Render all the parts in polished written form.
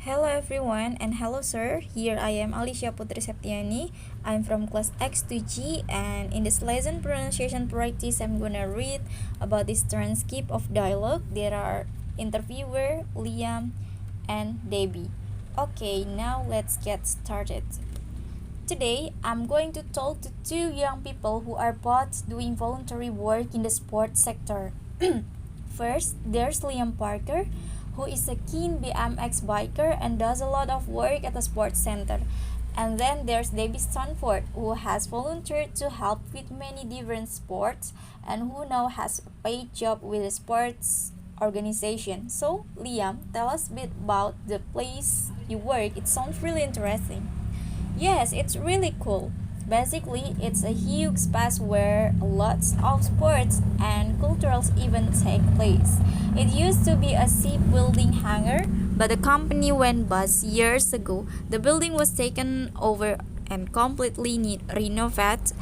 Hello everyone and hello sir. Here I am Alisia Putri Septiyani. I'm from class X2G and in this lesson pronunciation practice I'm gonna read about this transcript of dialogue. There are interviewer Liam and Debbie. Okay, now let's get started. Today I'm going to talk to two young people who are both doing voluntary work in the sports sector. First, there's Liam Parker, who is a keen BMX biker and does a lot of work at the sports center. And then there's Debbie Stanford, who has volunteered to help with many different sports and who now has a paid job with a sports organization. So, Liam, tell us a bit about the place you work. It sounds really interesting. Yes, it's really cool. Basically, it's a huge space where lots of sports and cultural events take place. It used to be a shipbuilding hangar, but the company went bust years ago. The building was taken over and completely renovated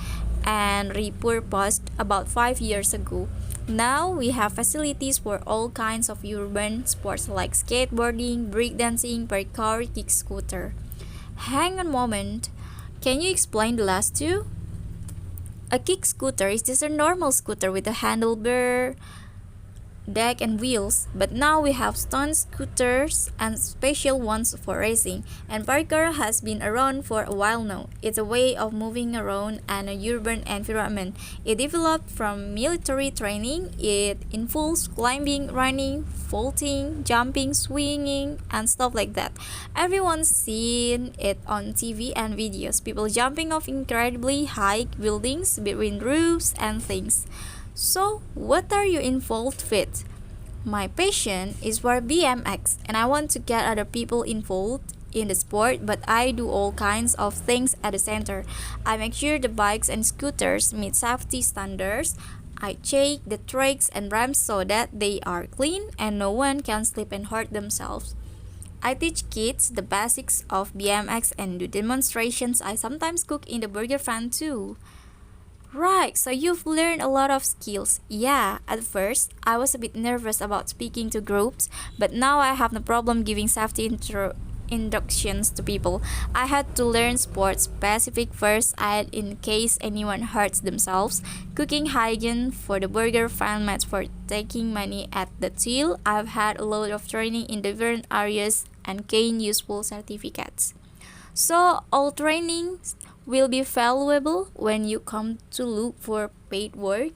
and repurposed about 5 years ago. Now we have facilities for all kinds of urban sports like skateboarding, breakdancing, parkour, kick scooter. Hang on a moment. Can you explain the last two? A kick scooter is just a normal scooter with a handlebar, deck and wheels, but now we have stunt scooters and special ones for racing. And parkour has been around for a while now. It's a way of moving around in a urban environment. It developed from military training. It involves climbing, running, vaulting, jumping, swinging, and stuff like that. Everyone's seen it on TV and videos. People jumping off incredibly high buildings between roofs and things. So, what are you involved with? My passion is for BMX and I want to get other people involved in the sport, but I do all kinds of things at the center. I make sure the bikes and scooters meet safety standards. I check the tracks and ramps so that they are clean and no one can slip and hurt themselves. I teach kids the basics of BMX and do demonstrations. I sometimes cook in the burger fan too. Right, so you've learned a lot of skills. Yeah, at first I was a bit nervous about speaking to groups, but now I have no problem giving safety inductions to people. I had to learn sports specific first aid in case anyone hurts themselves, cooking hygiene for the burger fan match for taking money at the till. I've had a lot of training in different areas and gained useful certificates. So all trainings will be valuable when you come to look for paid work?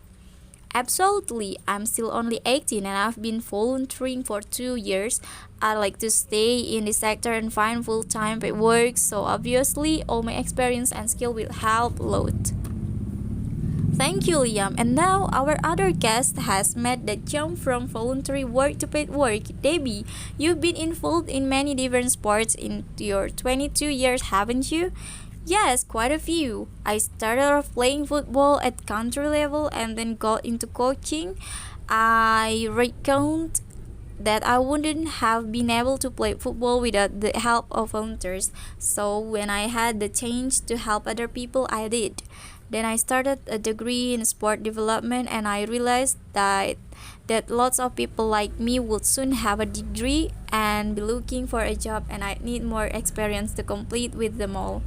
Absolutely. I'm still only 18 and I've been volunteering for 2 years. I like to stay in the sector and find full-time paid work, so obviously all my experience and skill will help a lot. Thank you, Liam. And now our other guest has made the jump from voluntary work to paid work. Debbie, you've been involved in many different sports in your 22 years, haven't you? Yes, quite a few. I started off playing football at country level and then got into coaching. I recount that I wouldn't have been able to play football without the help of volunteers. So when I had the chance to help other people, I did. Then I started a degree in sport development and I realized that lots of people like me would soon have a degree and be looking for a job and I need more experience to complete with them all.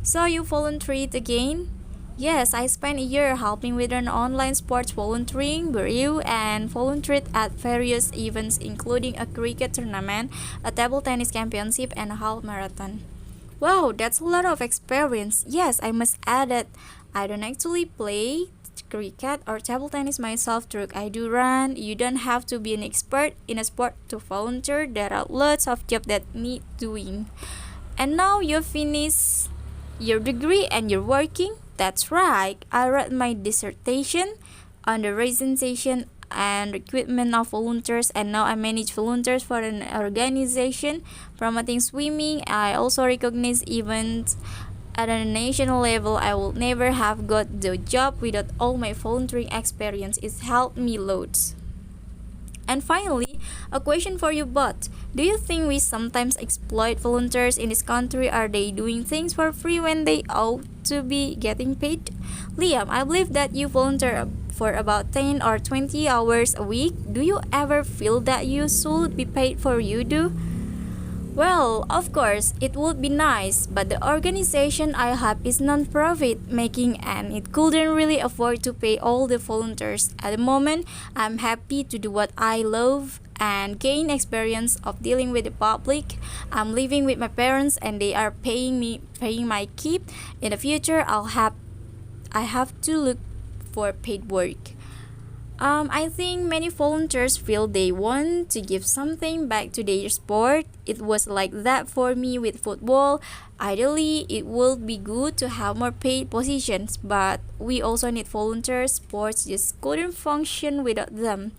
So you volunteered again? Yes, I spent a year helping with an online sports volunteering bureau and volunteered at various events including a cricket tournament, a table tennis championship, and a half marathon. Wow, that's a lot of experience. Yes, I must add that I don't actually play cricket or table tennis myself, True, I do run. You don't have to be an expert in a sport to volunteer. There are lots of jobs that need doing. And now you finish your degree and you're working? That's right. I wrote my dissertation on the representation and recruitment of volunteers and now I manage volunteers for an organization promoting swimming. I also recognize events at a national level. I would never have got the job without all my volunteering experience. It's helped me loads. And finally, a question for you both. Do you think we sometimes exploit volunteers in this country? Are they doing things for free when they ought to be getting paid? Liam, I believe that you volunteer for about 10 or 20 hours a week. Do you ever feel that you should be paid for you do? Well, of course, it would be nice, but the organization I have is non-profit making and it couldn't really afford to pay all the volunteers. At the moment, I'm happy to do what I love and gain experience of dealing with the public. I'm living with my parents and they are paying my keep. In the future, I have to look for paid work. I think many volunteers feel they want to give something back to their sport. It was like that for me with football. Ideally, it would be good to have more paid positions, but we also need volunteers. Sports just couldn't function without them.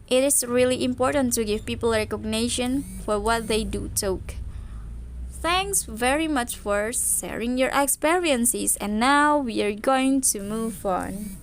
It is really important to give people recognition for what they do talk. Thanks very much for sharing your experiences, and now we are going to move on.